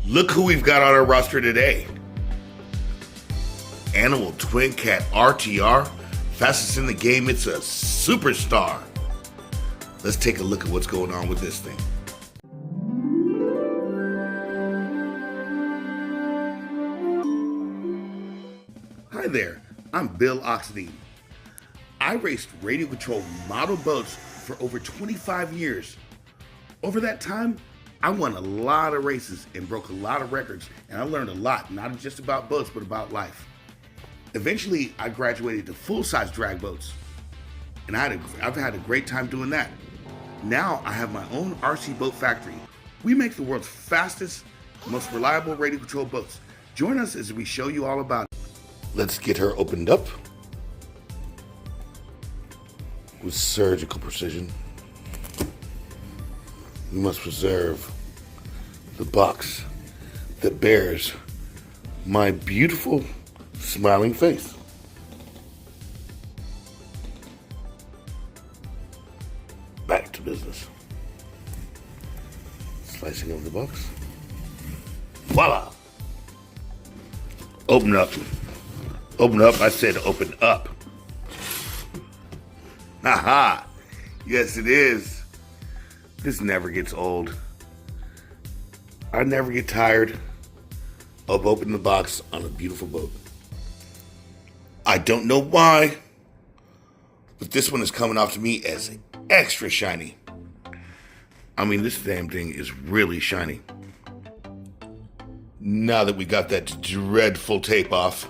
Look who we've got on our roster today. Animal Twin Cat RTR, fastest in the game. It's a superstar. Let's take a look at what's going on with this thing. Hi there, I'm Bill Oxidean. I raced radio control model boats for over 25 years. Over that time, I won a lot of races and broke a lot of records, and I learned a lot, not just about boats, but about life. Eventually, I graduated to full-size drag boats, and I've had a great time doing that. Now, I have my own RC boat factory. We make the world's fastest, most reliable radio control boats. Join us as we show you all about it. Let's get her opened up with surgical precision. We must preserve the box that bears my beautiful smiling face. Back to business. Slicing of the box. Voila! Open up. Open up. I said open up. Haha. Yes, it is. This never gets old. I never get tired of opening the box on a beautiful boat. I don't know why, but this one is coming off to me as extra shiny. I mean, this damn thing is really shiny. Now that we got that dreadful tape off,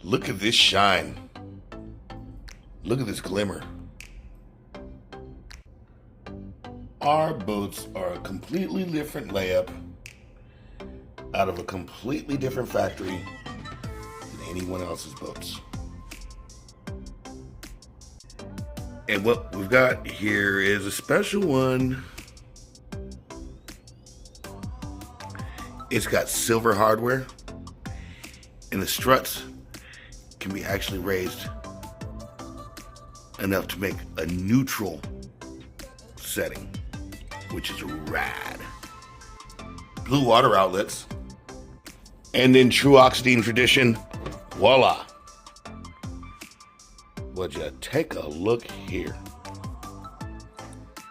look at this shine. Look at this glimmer. Our boats are a completely different layup out of a completely different factory than anyone else's boats. And what we've got here is a special one. It's got silver hardware, and the struts can be actually raised enough to make a neutral setting, which is rad. Blue water outlets. And in true Oxidean tradition, voila. Would you take a look here?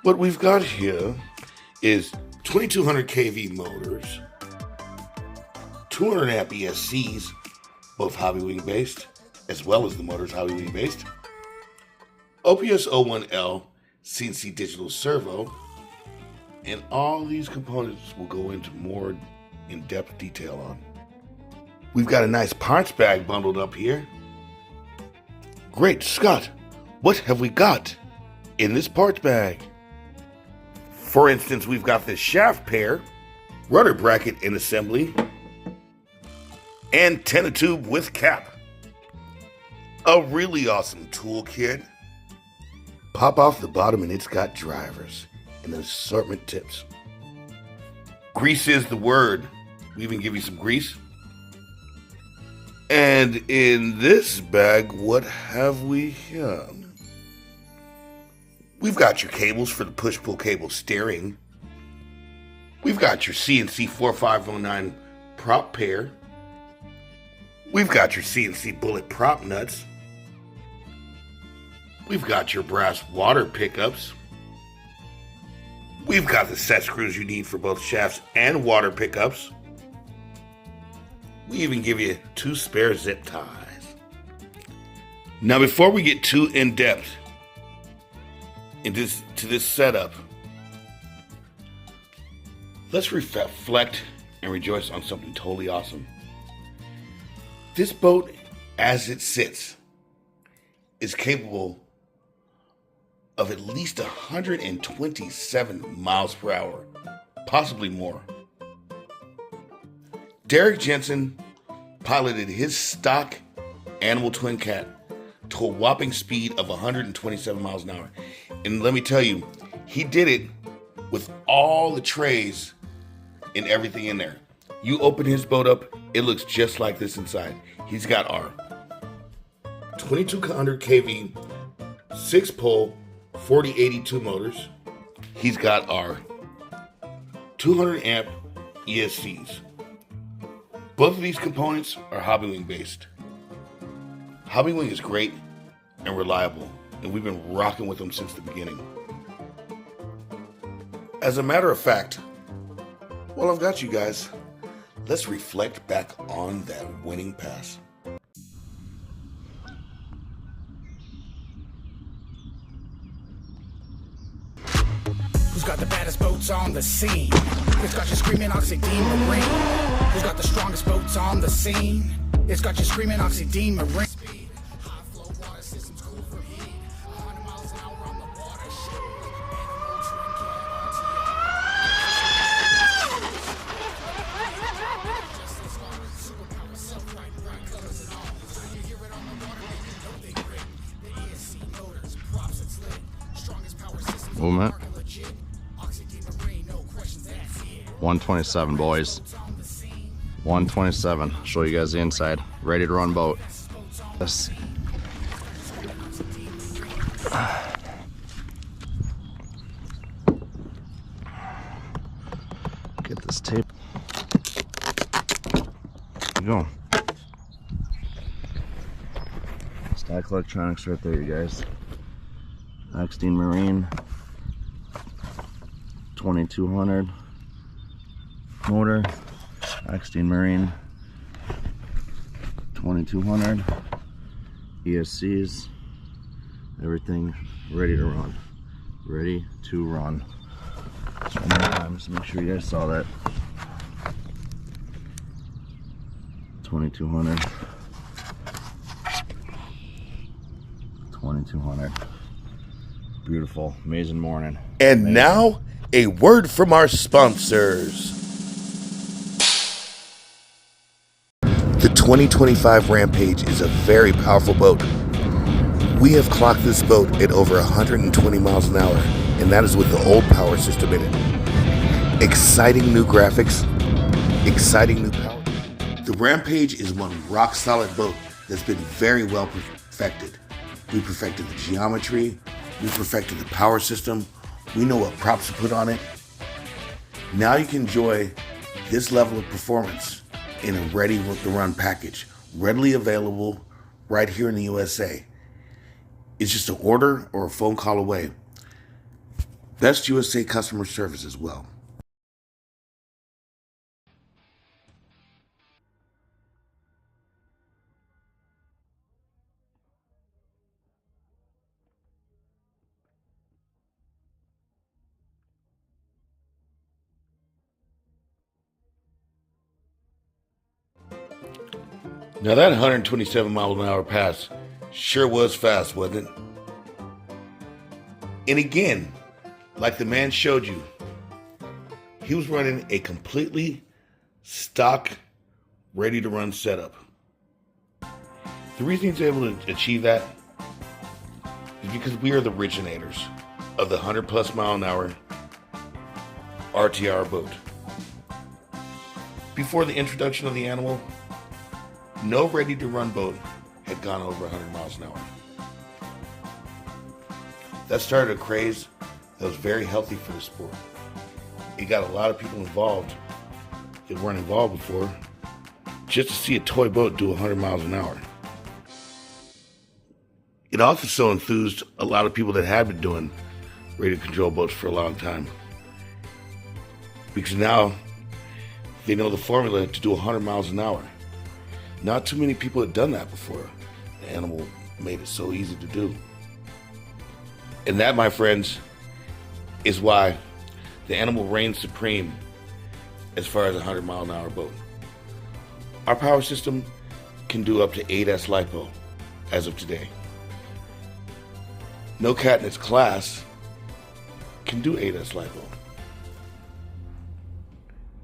What we've got here is 2200 kV motors, 200 amp ESCs, both hobby wing based, as well as the motors hobby wing based, OPS 01L CNC digital servo, and all these components will go into more in-depth detail on. We've got a nice parts bag bundled up here. Great Scott, what have we got in this parts bag? For instance, we've got this shaft pair, rudder bracket and assembly, antenna tube with cap. A really awesome toolkit. Pop off the bottom and it's got drivers and assortment tips. Grease is the word. We even give you some grease. And in this bag, what have we here? We've got your cables for the push-pull cable steering. We've got your CNC 4509 prop pair. We've got your CNC bullet prop nuts. We've got your brass water pickups. We've got the set screws you need for both shafts and water pickups. We even give you 2 spare zip ties. Now, before we get too in-depth into this setup, let's reflect and rejoice on something totally awesome. This boat, as it sits, is capable of at least 127 miles per hour, possibly more. Derek Jensen piloted his stock Animal Twin Cat to a whopping speed of 127 miles an hour. And let me tell you, he did it with all the trays and everything in there. You open his boat up, it looks just like this inside. He's got our 2200 kV 6-pole 4082 motors. He's got our 200 amp ESCs. Both of these components are Hobbywing based. Hobbywing is great and reliable, and we've been rocking with them since the beginning. As a matter of fact, while I've got you guys, let's reflect back on that winning pass. Who's got the baddest boats on the scene? It's got you screaming Oxidean Marine. Who's got the strongest boats on the scene? It's got you screaming Oxidean Marine. High flow water systems cool from heat. 100 miles an hour on the water. Superpower, self-riding, bright colors and all. You hear it on the water, man, you know they grip. The ESC motors, props, it's lit. Strongest power systems on the market, legit. 127, boys. 127. Show you guys the inside. Ready to run boat. This. Get this tape. There you go. Stack electronics right there, you guys. Oxidean Marine. 2200 motor, Oxidean Marine 2200 ESCs, everything ready to run. Ready to run. So many times, make sure you guys saw that. 2200 2200. Beautiful, amazing morning. And now, a word from our sponsors. The 2025 Rampage is a very powerful boat. We have clocked this boat at over 120 miles an hour, and that is with the old power system in it. Exciting new graphics, exciting new power. The Rampage is one rock-solid boat that's been very well perfected. We perfected the geometry, we perfected the power system, we know what props to put on it. Now you can enjoy this level of performance in a ready-to-run package, readily available right here in the USA. It's just an order or a phone call away. Best USA customer service as well. Now that 127 mile an hour pass sure was fast, wasn't it? And again, like the man showed you, he was running a completely stock, ready to run setup. The reason he's able to achieve that is because we are the originators of the 100 plus mile an hour RTR boat. Before the introduction of the animal, no ready-to-run boat had gone over 100 miles an hour. That started a craze that was very healthy for the sport. It got a lot of people involved that weren't involved before, just to see a toy boat do 100 miles an hour. It also so enthused a lot of people that had been doing radio control boats for a long time, because now they know the formula to do 100 miles an hour. Not too many people had done that before. The animal made it so easy to do. And that, my friends, is why the animal reigns supreme as far as a 100 mile an hour boat. Our power system can do up to 8S LiPo as of today. No cat in its class can do 8S LiPo.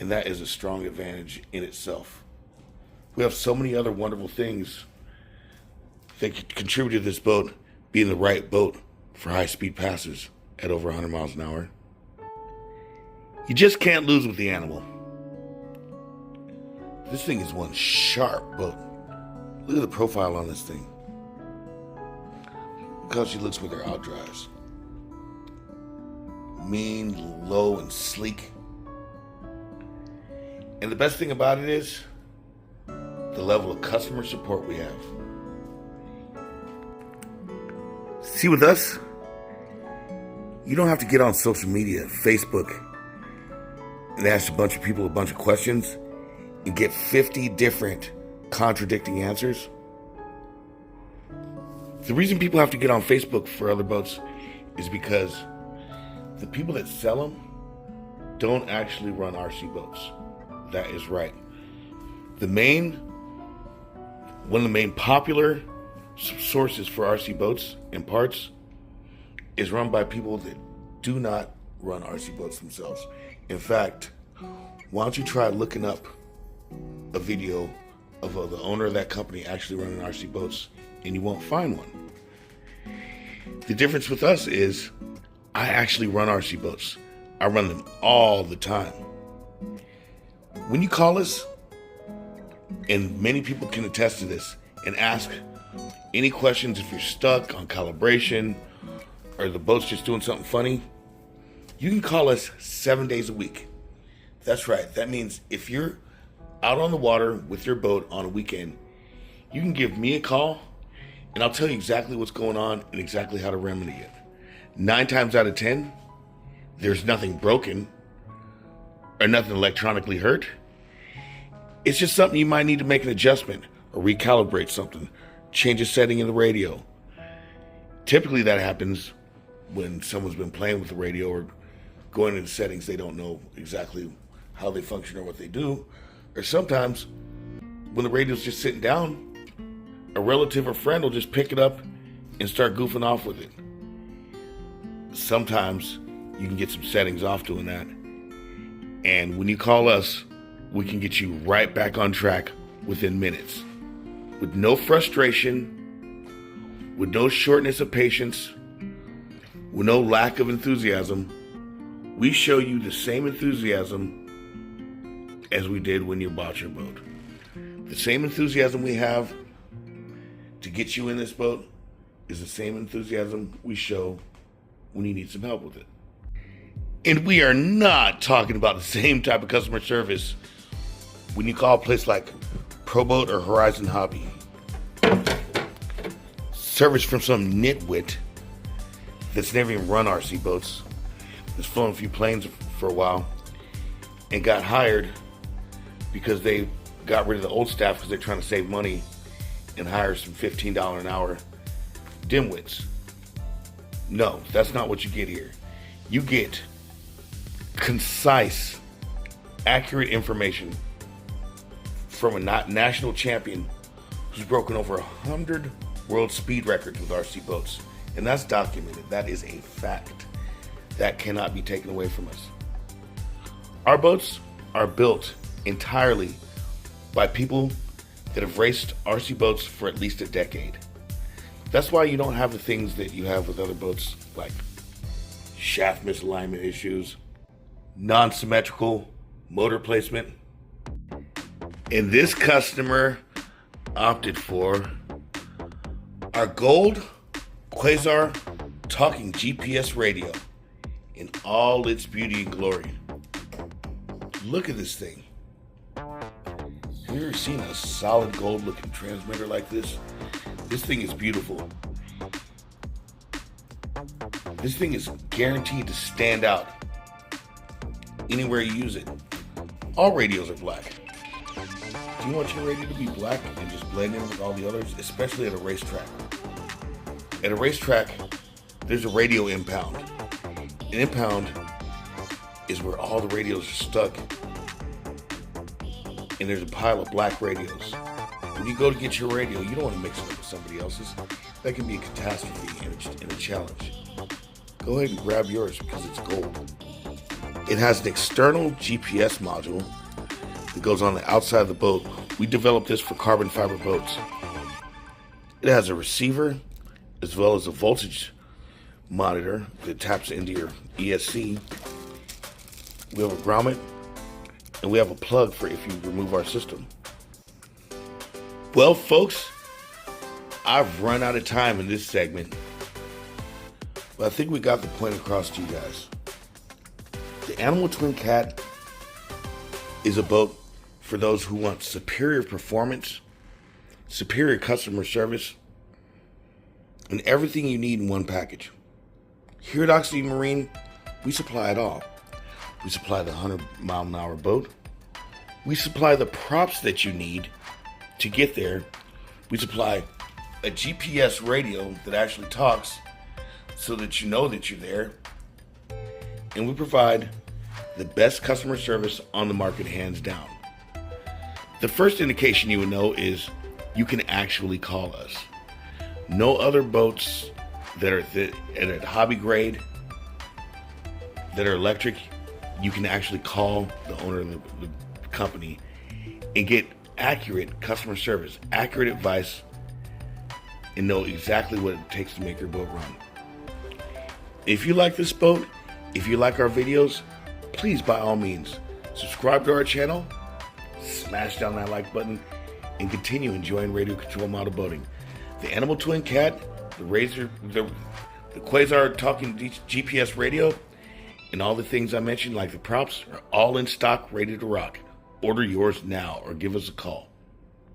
And that is a strong advantage in itself. We have so many other wonderful things that contribute to this boat being the right boat for high-speed passes at over 100 miles an hour. You just can't lose with the animal. This thing is one sharp boat. Look at the profile on this thing. Look how she looks with her outdrives. Mean, low, and sleek. And the best thing about it is, the level of customer support we have. See, with us, you don't have to get on social media, Facebook, and ask a bunch of people a bunch of questions and get 50 different contradicting answers. The reason people have to get on Facebook for other boats is because the people that sell them don't actually run RC boats. That is right. One of the main popular sources for RC boats and parts is run by people that do not run RC boats themselves. In fact, why don't you try looking up a video of the owner of that company actually running RC boats, and you won't find one. The difference with us is I actually run RC boats. I run them all the time. When you call us, and many people can attest to this, and ask any questions if you're stuck on calibration or the boat's just doing something funny, you can call us 7 days a week. That's right. That means if you're out on the water with your boat on a weekend, you can give me a call and I'll tell you exactly what's going on and exactly how to remedy it. 9 times out of 10, there's nothing broken or nothing electronically hurt. It's just something you might need to make an adjustment or recalibrate something, change a setting in the radio. Typically that happens when someone's been playing with the radio or going into settings they don't know exactly how they function or what they do. Or sometimes when the radio's just sitting down, a relative or friend will just pick it up and start goofing off with it. Sometimes you can get some settings off doing that. And when you call us, we can get you right back on track within minutes. With no frustration, with no shortness of patience, with no lack of enthusiasm, we show you the same enthusiasm as we did when you bought your boat. The same enthusiasm we have to get you in this boat is the same enthusiasm we show when you need some help with it. And we are not talking about the same type of customer service when you call a place like ProBoat or Horizon Hobby. Service from some nitwit that's never even run RC boats, that's flown a few planes for a while, and got hired because they got rid of the old staff because they're trying to save money and hire some $15 an hour dimwits. No, that's not what you get here. You get concise, accurate information from a national champion who's broken over 100 world speed records with RC boats. And that's documented. That is a fact. That cannot be taken away from us. Our boats are built entirely by people that have raced RC boats for at least a decade. That's why you don't have the things that you have with other boats, like shaft misalignment issues, non-symmetrical motor placement. And this customer opted for our gold Quasar talking GPS radio in all its beauty and glory. Look at this thing. Have you ever seen a solid gold looking transmitter like this? This thing is beautiful. This thing is guaranteed to stand out anywhere you use it. All radios are black. Do you want your radio to be black and just blend in with all the others, especially at a racetrack? At a racetrack, there's a radio impound. An impound is where all the radios are stuck, and there's a pile of black radios. When you go to get your radio, you don't want to mix it up with somebody else's. That can be a catastrophe and a challenge. Go ahead and grab yours because it's gold. It has an external GPS module that goes on the outside of the boat. We developed this for carbon fiber boats. It has a receiver as well as a voltage monitor that taps into your ESC. We have a grommet, and we have a plug for if you remove our system. Well, folks, I've run out of time in this segment, but I think we got the point across to you guys. The Animal Twin Cat is a boat for those who want superior performance superior customer service, and everything you need in one package. Here at Oxidean Marine, we supply it all. We supply the 100-mile-an-hour boat. We supply the props that you need to get there. We supply a GPS radio that actually talks so that you know that you're there. And we provide the best customer service on the market, hands down. The first indication you would know is you can actually call us. No other boats that are at hobby grade, that are electric, you can actually call the owner of the company and get accurate customer service, accurate advice, and know exactly what it takes to make your boat run. If you like this boat, if you like our videos, please, by all means, subscribe to our channel, smash down that like button, and continue enjoying radio control model boating. The Animal Twin Cat, the Razor, the Quasar talking GPS radio, and all the things I mentioned, like the props, are all in stock, ready to rock. Order yours now or give us a call.